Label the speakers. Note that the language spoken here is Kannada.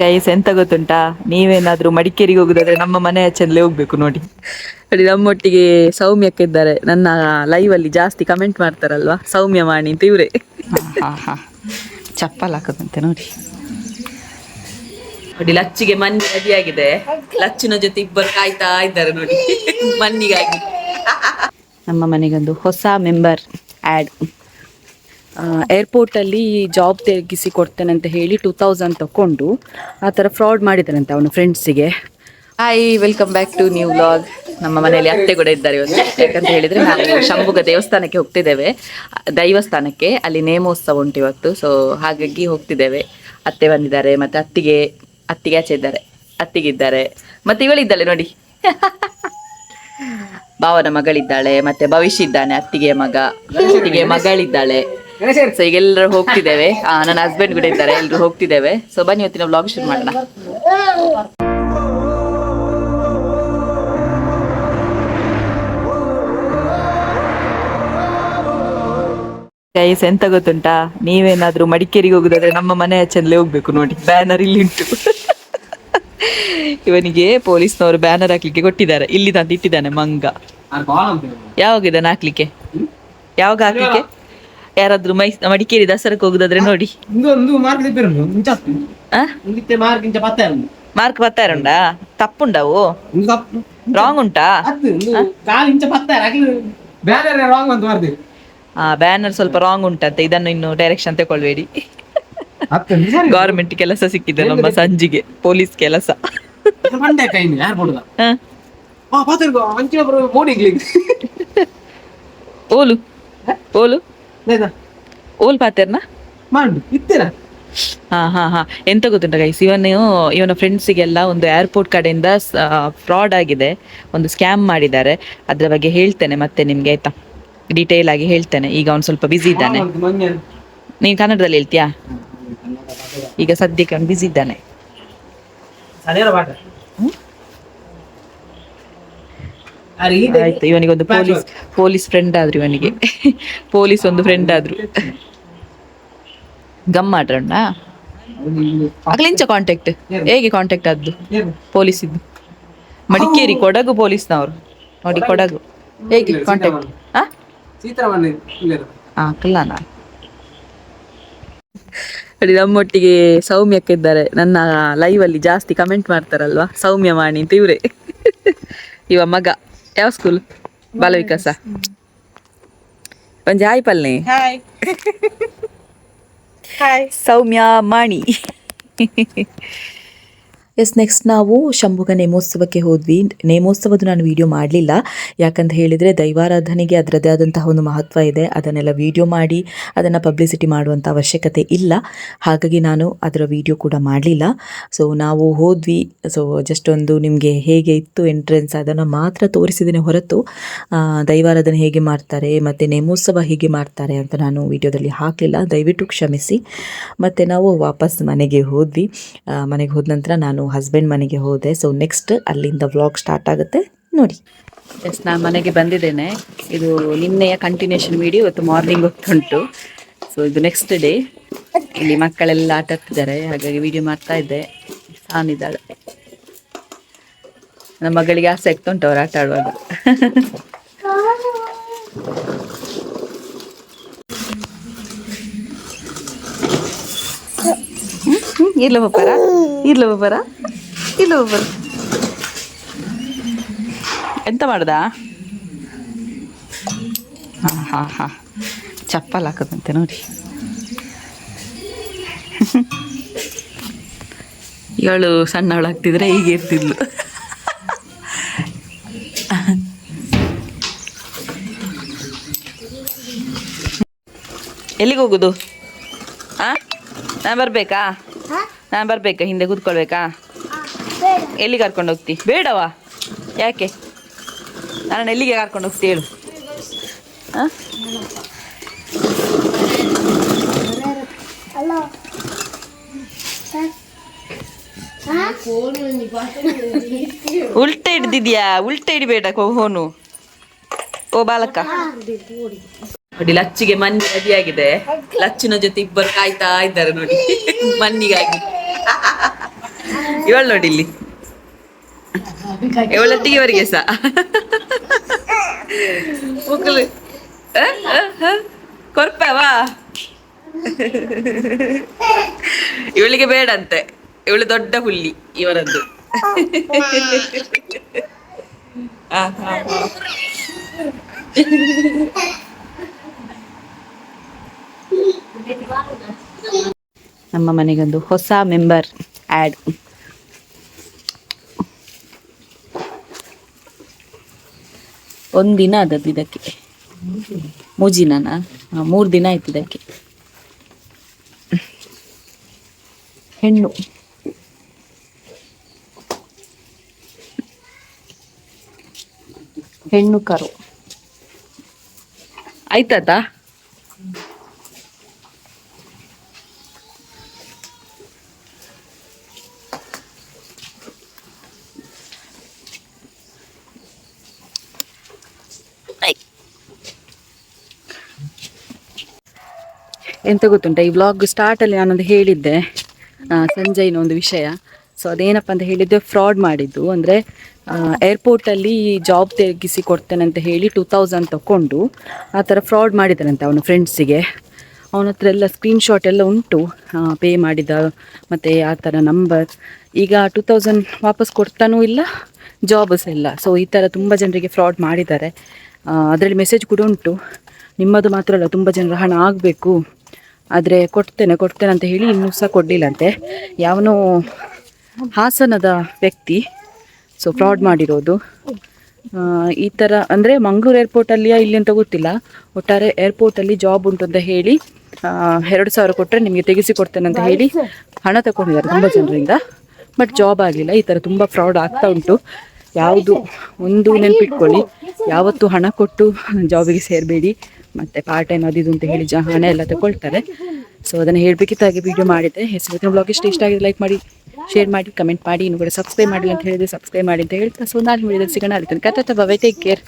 Speaker 1: ಗೈಸ್ ಎಂತ ಗೊತ್ತುಂಟಾ, ನೀವೇನಾದ್ರೂ ಮಡಿಕೇರಿಗೆ ಹೋಗುದಾದ್ರೆ ನಮ್ಮ ಮನೆ ಆಚೆಲ್ಲೇ ಹೋಗ್ಬೇಕು ನೋಡಿ. ನೋಡಿ ನಮ್ಮೊಟ್ಟಿಗೆ ಸೌಮ್ಯಕ್ಕೆ ಇದ್ದಾರೆ, ನನ್ನ ಲೈವ್ ಅಲ್ಲಿ ಜಾಸ್ತಿ ಕಮೆಂಟ್ ಮಾಡ್ತಾರಲ್ವಾ, ಸೌಮ್ಯ ವಾಣಿ ಅಂತ ಇವ್ರೆ. ಹಾ ಹಾ ಚಪ್ಪಲ್ ಹಾಕದಂತೆ ನೋಡಿ. ನೋಡಿ ಲಚ್ಚಿಗೆ ಮಣ್ಣಿ ರೆಡಿ ಆಗಿದೆ, ಲಚ್ಚಿನ ಜೊತೆ ಇಬ್ಬರು ಕಾಯ್ತಾ ಇದ್ದಾರೆ ನೋಡಿ ಮಣ್ಣಿಗಾಗಿ. ನಮ್ಮ ಮನೆಗೊಂದು ಹೊಸ ಮೆಂಬರ್ ಆ್ಯಡ್. ಏರ್ಪೋರ್ಟಲ್ಲಿ ಜಾಬ್ ತೆಗಿಸಿ ಕೊಡ್ತೇನೆ ಅಂತ ಹೇಳಿ 2000 ತಗೊಂಡು ಆ ಥರ ಫ್ರಾಡ್ ಮಾಡಿದ್ದಾನಂತೆ ಅವನ ಫ್ರೆಂಡ್ಸಿಗೆ. Hi, welcome back to new vlog. ನಮ್ಮ ಮನೆಯಲ್ಲಿ ಅತ್ತೆ ಕೂಡ ಇದ್ದಾರೆ ಇವತ್ತು. ಯಾಕಂತ ಹೇಳಿದರೆ ನಾವು ಶಂಭುಗ ದೇವಸ್ಥಾನಕ್ಕೆ ಹೋಗ್ತಿದ್ದೇವೆ, ದೈವಸ್ಥಾನಕ್ಕೆ. ಅಲ್ಲಿ ನೇಮೋತ್ಸವ ಉಂಟು ಇವತ್ತು, ಸೊ ಹಾಗಾಗಿ ಹೋಗ್ತಿದ್ದೇವೆ. ಅತ್ತೆ ಬಂದಿದ್ದಾರೆ, ಮತ್ತು ಅತ್ತಿಗೆ ಆಚೆ ಇದ್ದಾರೆ, ಅತ್ತಿಗಿದ್ದಾರೆ, ಮತ್ತು ಇವಳಿದ್ದಾಳೆ ನೋಡಿ ಭಾವನ ಮಗಳಿದ್ದಾಳೆ, ಮತ್ತೆ ಭವಿಷ್ಯ ಇದ್ದಾನೆ, ಅತ್ತಿಗೆ ಮಗಳಿದ್ದಾಳೆ. ಸೊ ಈಗ ಎಲ್ಲರೂ ಹೋಗ್ತಿದ್ದೇವೆ. ನನ್ನ ಹಸ್ಬೆಂಡ್ ಕೂಡ ಇದ್ದಾರೆ, ಎಲ್ಲರೂ ಹೋಗ್ತಿದ್ದೇವೆ. ಸೊ ಬನ್ನಿ ಇವತ್ತಿನ ವ್ಲಾಗ್ ಶುರು ಮಾಡೋಣ. ಗೈಸ್ ಎಂತ ಗೊತ್ತುಂಟಾ, ನೀವೇನಾದ್ರೂ ಮಡಿಕೇರಿಗೆ ಹೋಗುದಾದ್ರೆ ನಮ್ಮ ಮನೆ ಆಚೆಲ್ಲೇ ಹೋಗ್ಬೇಕು ನೋಡಿ. ಬ್ಯಾನರ್ ಇಲ್ಲಿ ಉಂಟು. ಇವನಿಗೆ ಪೊಲೀಸ್ನವರು ಬ್ಯಾನರ್ ಹಾಕ್ಲಿಕ್ಕೆ ಕೊಟ್ಟಿದ್ದಾರೆ. ಇಲ್ಲಿ ತಂದು ಇಟ್ಟಿದ್ದಾನೆ ಮಂಗ. ಯಾವಾಗಿದ್ದಾನೆ ಹಾಕ್ಲಿಕ್ಕೆ? ಯಾವಾಗ ಹಾಕ್ಲಿಕ್ಕೆ? ಯಾರಾದ್ರೂ ಮಡಿಕೇರಿ ದಸರಕ್ಕೆ ಹೋಗುದಾದ್ರೆ ನೋಡಿ. ಮಾರ್ಕ್ 10 ಉಂಟಾ? ತಪ್ಪುಂಡವು? ರಾಂಗ್ ಉಂಟಾ? ಬ್ಯಾನರ್ ಸ್ವಲ್ಪ ರಾಂಗ್ ಉಂಟಂತೆ, ಇದನ್ನು ಇನ್ನು ಡೈರೆಕ್ಷನ್ ತಗೊಳ್ಬೇಡಿ. ಗವರ್ಮೆಂಟ್ ಕೆಲಸ ಸಿಕ್ಕಿದೆ ನಮ್ಮ ಸಂಜಿಗೆ, ಪೊಲೀಸ್ ಕೆಲಸ. ಓಲು ಓಲು ಓಲ್ ಪಾತೆರ್ನ ಹಾ ಎಂತ ಗೊತ್ತುಂಟ ಗೈಸ್, ಇವನ ಫ್ರೆಂಡ್ಸಿಗೆಲ್ಲ ಒಂದು ಏರ್ಪೋರ್ಟ್ ಕಡೆಯಿಂದ ಫ್ರಾಡ್ ಆಗಿದೆ, ಒಂದು ಸ್ಕ್ಯಾಮ್ ಮಾಡಿದ್ದಾರೆ. ಅದ್ರ ಬಗ್ಗೆ ಹೇಳ್ತೇನೆ ಮತ್ತೆ ನಿಮ್ಗೆ, ಆಯ್ತಾ? ಡೀಟೇಲ್ ಆಗಿ ಹೇಳ್ತೇನೆ. ಈಗ ಅವ್ನು ಸ್ವಲ್ಪ ಬಿಸಿ ಇದ್ದಾನೆ. ನೀನ್ ಕನ್ನಡದಲ್ಲಿ ಹೇಳ್ತೀಯಾ? ಈಗ ಸದ್ಯಕ್ಕೆ ಅವ್ನು ಬಿಸಿ ಇದ್ದಾನೆ. ಆಯ್ತು, ಇವನಿಗೊಂದು ಪೊಲೀಸ್ ಫ್ರೆಂಡ್ ಆದ್ರು, ಇವನಿಗೆ ಪೊಲೀಸ್ ಒಂದು ಫ್ರೆಂಡ್ ಆದ್ರು. ಗಮ್ಮಾಡ್ರಣ್ಣ ಅಗ್ಲಿಂಚ ಕಾಂಟ್ಯಾಕ್ಟ್ ಹೇಗೆ ಕಾಂಟ್ಯಾಕ್ಟ್ ಆದ್ದು? ಪೊಲೀಸ್ ಇದ್ದು ಮಡಿಕೇರಿ ಕೊಡಗು ಪೊಲೀಸ್ನವರು ನೋಡಿ. ಕೊಡಗು ಹೇಗೆ ಕಾಂಟ್ಯಾಕ್ಟ್? ಕಲ್ಲಾನ ನೋಡಿ. ನಮ್ಮೊಟ್ಟಿಗೆ ಸೌಮ್ಯಕ್ಕೆ ಇದ್ದಾರೆ, ನನ್ನ ಲೈವ್ ಅಲ್ಲಿ ಜಾಸ್ತಿ ಕಮೆಂಟ್ ಮಾಡ್ತಾರಲ್ವಾ, ಸೌಮ್ಯ ವಾಣಿ ಅಂತ ಇವ್ರೆ. ಇವ ಮಗ ಯಾವ ಸ್ಕೂಲ್? ಬಾಲವಿಕಾಸ. ಒಂಜಿ ಹಾಯ್ ಪಲ್ನಿ. ಸೌಮ್ಯ ಮಾಣಿ. ಎಸ್, ನೆಕ್ಸ್ಟ್ ನಾವು ಶಂಭುಗ ನೇಮೋತ್ಸವಕ್ಕೆ ಹೋದ್ವಿ. ನೇಮೋತ್ಸವದ ನಾನು ವಿಡಿಯೋ ಮಾಡಲಿಲ್ಲ, ಯಾಕಂತ ಹೇಳಿದರೆ ದೈವಾರಾಧನೆಗೆ ಅದರದ್ದೇ ಆದಂತಹ ಒಂದು ಮಹತ್ವ ಇದೆ. ಅದನ್ನೆಲ್ಲ ವಿಡಿಯೋ ಮಾಡಿ ಅದನ್ನು ಪಬ್ಲಿಸಿಟಿ ಮಾಡುವಂಥ ಅವಶ್ಯಕತೆ ಇಲ್ಲ, ಹಾಗಾಗಿ ನಾನು ಅದರ ವಿಡಿಯೋ ಕೂಡ ಮಾಡಲಿಲ್ಲ. ಸೊ ನಾವು ಹೋದ್ವಿ. ಸೊ ಜಸ್ಟ್ ಒಂದು ನಿಮಗೆ ಹೇಗೆ ಇತ್ತು ಎಂಟ್ರೆನ್ಸ್ ಅದನ್ನು ಮಾತ್ರ ತೋರಿಸಿದ್ದೇನೆ ಹೊರತು ದೈವಾರಾಧನೆ ಹೇಗೆ ಮಾಡ್ತಾರೆ ಮತ್ತು ನೇಮೋತ್ಸವ ಹೇಗೆ ಮಾಡ್ತಾರೆ ಅಂತ ನಾನು ವಿಡಿಯೋದಲ್ಲಿ ಹಾಕಲಿಲ್ಲ, ದಯವಿಟ್ಟು ಕ್ಷಮಿಸಿ. ಮತ್ತು ನಾವು ವಾಪಸ್ ಮನೆಗೆ ಹೋದ್ವಿ. ಮನೆಗೆ ಹೋದ ನಂತರ ನಾನು ಹಸ್ಬೆಂಡ್ ಮನೆಗೆ ಹೋದೆ. ಸೊ ನೆಕ್ಸ್ಟ್ ಅಲ್ಲಿಂದ ವ್ಲಾಗ್ ಸ್ಟಾರ್ಟ್ ಆಗುತ್ತೆ ನೋಡಿ. ಎಸ್, ನಾನು ಮನೆಗೆ ಬಂದಿದ್ದೇನೆ. ಇದು ನಿನ್ನೆಯ ಕಂಟಿನ್ಯೂಷನ್ ವಿಡಿಯೋ, ಇವತ್ತು ಮಾರ್ನಿಂಗ್ ಹೊತ್ತುಂಟು. ಸೊ ಇದು ನೆಕ್ಸ್ಟ್ ಡೇ. ಇಲ್ಲಿ ಮಕ್ಕಳೆಲ್ಲ ಆಟ ಆಡ್ತಿದ್ದಾರೆ, ಹಾಗಾಗಿ ವಿಡಿಯೋ ಮಾಡ್ತಾ ಇದ್ದೆ. ಸಾನಿದ್ದಾಳೆ, ನಮ್ಮ ಮಗಳಿಗೆ ಆಸೆ ಆಗ್ತಾ ಉಂಟು ಅವ್ರು ಆಟ ಆಡುವಾಗ. ಇರ್ಲ ಬಬ್ಬರ ಎಂತ ಮಾಡ್ದ? ಹಾ ಚಪ್ಪಲ್ ಹಾಕದಂತೆ ನೋಡಿ. ಇವಳು ಸಣ್ಣವಳಾಗ್ತಿದ್ರೆ ಹೀಗೆ ಇರ್ತಿದ್ಲು. ಎಲ್ಲಿಗೆ ಹೋಗುದು? ನಾನು ಬರ್ಬೇಕಾ? ಹಿಂದೆ ಕೂತ್ಕೊಳ್ಬೇಕಾ? ಎಲ್ಲಿ ಕರ್ಕೊಂಡು ಹೋಗ್ತಿ? ಬೇಡವಾ? ಯಾಕೆ? ನಾನು ಎಲ್ಲಿಗೆ ಕರ್ಕೊಂಡು ಹೋಗ್ತಿ ಹೇಳು? ಉಲ್ಟೆ ಹಿಡ್ದಿದ್ಯಾ? ಉಲ್ಟೆ ಹಿಡಿಬೇಡ ಫೋನು. ಓ ಬಾಲಕ್ಕ ನೋಡಿ, ಲಚ್ಚಿಗೆ ಮಣ್ಣಿ ರೆಡಿ ಆಗಿದೆ, ಲಚ್ಚಿನ ಜೊತೆ ಇಬ್ಬರು ಕಾಯ್ತಾ ಇದ್ದಾರೆ ನೋಡಿ ಮಣ್ಣಿಗಾಗಿ. ಇವಳು ನೋಡಿ ಇಲ್ಲಿ, ಇವಳೊಟ್ಟಿಗೆ ಇವರಿಗೆ ಸಹ ಮುಕ್ಕಲು ಕೊರ್ಪವಾ. ಇವಳಿಗೆ ಬೇಡಂತೆ, ಇವಳು ದೊಡ್ಡ ಹುಲ್ಲಿ ಇವರದ್ದು. ನಮ್ಮ ಮನೆಗೊಂದು ಹೊಸ ಮೆಂಬರ್ ಆ್ಯಡ್. ಒಂದಿನ ಅದದ್ದು ಇದಕ್ಕೆ, ಮೂಜಿನನಾ 3 ದಿನ ಆಯ್ತು ಇದಕ್ಕೆ. ಹೆಣ್ಣು ಹೆಣ್ಣು ಕರು ಆಯ್ತಾ. ಎಂತ ಗೊತ್ತುಂಟ, ಈ ವ್ಲಾಗ್ ಸ್ಟಾರ್ಟಲ್ಲಿ ನಾನೊಂದು ಹೇಳಿದ್ದೆ ಸಂಜಯ್ನ ಒಂದು ವಿಷಯ. ಸೊ ಅದೇನಪ್ಪ ಅಂತ ಹೇಳಿದ್ದೆ, ಫ್ರಾಡ್ ಮಾಡಿದ್ದು. ಅಂದರೆ ಏರ್ಪೋರ್ಟಲ್ಲಿ ಜಾಬ್ ತೆಗಿಸಿ ಕೊಡ್ತೇನೆ ಅಂತ ಹೇಳಿ 2000 ತಗೊಂಡು ಆ ಥರ ಫ್ರಾಡ್ ಮಾಡಿದ್ದಾನಂತೆ ಅವನ ಫ್ರೆಂಡ್ಸಿಗೆ. ಅವನ ಹತ್ರ ಎಲ್ಲ ಸ್ಕ್ರೀನ್ಶಾಟ್ ಎಲ್ಲ ಉಂಟು, ಪೇ ಮಾಡಿದ ಮತ್ತು ಆ ಥರ ನಂಬರ್. ಈಗ 2000 ವಾಪಸ್ ಕೊಡ್ತಾನೂ ಇಲ್ಲ, ಜಾಬಸ್ ಇಲ್ಲ. ಸೊ ಈ ಥರ ತುಂಬ ಜನರಿಗೆ ಫ್ರಾಡ್ ಮಾಡಿದ್ದಾರೆ. ಅದರಲ್ಲಿ ಮೆಸೇಜ್ ಕೂಡ ಉಂಟು, ನಿಮ್ಮದು ಮಾತ್ರ ಅಲ್ಲ ತುಂಬ ಜನರ ಹಣ ಆಗಬೇಕು, ಆದರೆ ಕೊಡ್ತೇನೆ ಅಂತ ಹೇಳಿ ಇನ್ನೂ ಸಹ ಕೊಡಲಿಲ್ಲಂತೆ. ಯಾವನೋ ಹಾಸನದ ವ್ಯಕ್ತಿ ಸೊ ಫ್ರಾಡ್ ಮಾಡಿರೋದು. ಈ ಥರ ಅಂದರೆ ಮಂಗಳೂರು ಏರ್ಪೋರ್ಟಲ್ಲಿಯಾ ಇಲ್ಲಿ ಅಂತ ಗೊತ್ತಿಲ್ಲ, ಒಟ್ಟಾರೆ ಏರ್ಪೋರ್ಟಲ್ಲಿ ಜಾಬ್ ಉಂಟು ಅಂತ ಹೇಳಿ 2000 ಕೊಟ್ಟರೆ ನಿಮಗೆ ತೆಗೆಸಿ ಕೊಡ್ತೇನೆ ಅಂತ ಹೇಳಿ ಹಣ ತಗೊಂಡಿದ್ದಾರೆ ತುಂಬ ಜನರಿಂದ. ಬಟ್ ಜಾಬ್ ಆಗಲಿಲ್ಲ. ಈ ಥರ ತುಂಬ ಫ್ರಾಡ್ ಆಗ್ತಾ ಉಂಟು. ಯಾವುದು ಒಂದು ನೆನಪಿಟ್ಕೊಳ್ಳಿ, ಯಾವತ್ತು ಹಣ ಕೊಟ್ಟು ಜಾಬಿಗೆ ಸೇರಬೇಡಿ. ಮತ್ತು ಪಾರ್ಟ್ ಟೈಮ್ ಅದು ಇದು ಅಂತ ಹೇಳಿ ಹಣ ಎಲ್ಲ ತಗೊಳ್ತಾರೆ. ಸೊ ಅದನ್ನು ಹೇಳಬೇಕಿತ್ತಾಗಿ ವಿಡಿಯೋ ಮಾಡಿದ್ದೆ. ಹೆಸರು ಬ್ಲಾಗ್ ಇಷ್ಟ ಆಗಿದೆ ಲೈಕ್ ಮಾಡಿ, ಶೇರ್ ಮಾಡಿ, ಕಮೆಂಟ್ ಮಾಡಿ. ಇನ್ನು ಕೂಡ ಸಬ್ಸ್ಕ್ರೈಬ್ ಮಾಡಿ ಅಂತ ಹೇಳಿದ್ರೆ ಸಬ್ಸ್ಕ್ರೈಬ್ ಮಾಡಿ ಅಂತ ಹೇಳ್ತಾ, ಸೊ ನಾನು ವಿಡಿಯೋದಲ್ಲಿ ಸಿಗೋಣ. ಅಲ್ಲಿ ತನಕ ಬಾಯ್, ಟೇಕ್ ಕೇರ್.